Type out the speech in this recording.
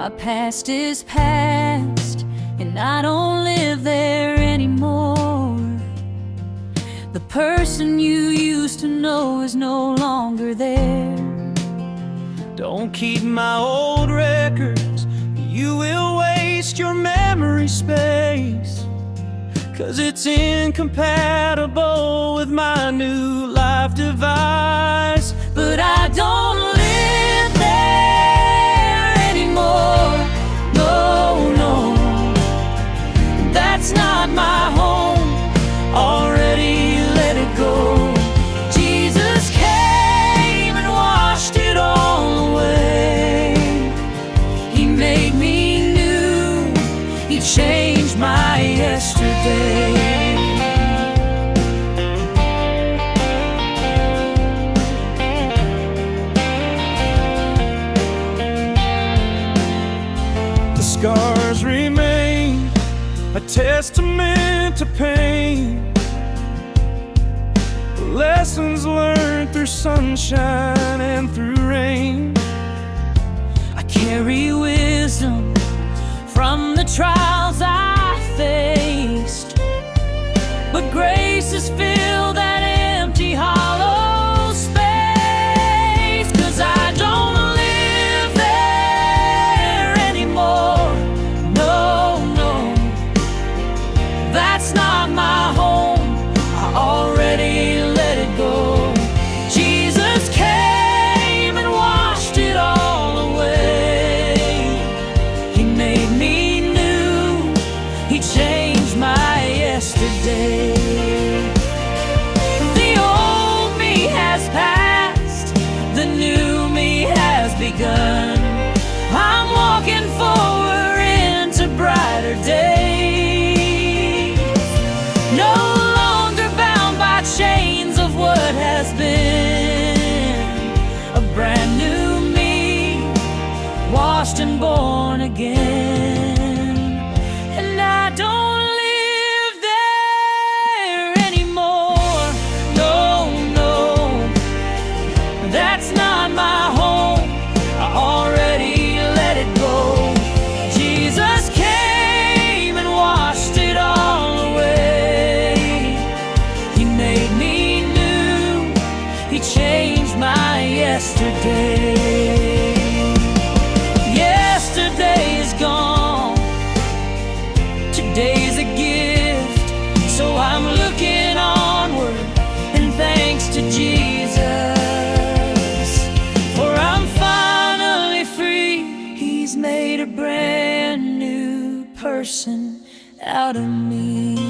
My past is past, and I don't live there anymore. The person you used to know is no longer there. Don't keep my old records, you will waste your memory space, 'cause it's incompatible with my new life device. But I don't live there anymore. No, no, that's not my home. Already let it go. Jesus came and washed it all away. He made me new. He changed my yesterday. Scars remain, a testament to pain. Lessons learned through sunshine and through rain. I carry wisdom from the trials I faced, but grace has filled that empty, hollow space. 'Cause I don't live there anymore. No, no, that's not my home. I already let it go. Jesus came and washed it all away. He made me new. He changed my yesterday. The old me has passed, the new me has begun. I'm walking forward into brighter days, no longer bound by chains of what has been. A brand new me, washed and born again. And I don't live there anymore. No, no, that's not my home. I already let it go. Jesus came and washed it all away. He made me new. He changed my yesterday. Yesterday is gone. Today's a gift. So I'm looking onward, and thanks to Jesus, for I'm finally free. He's made a brand new person out of me.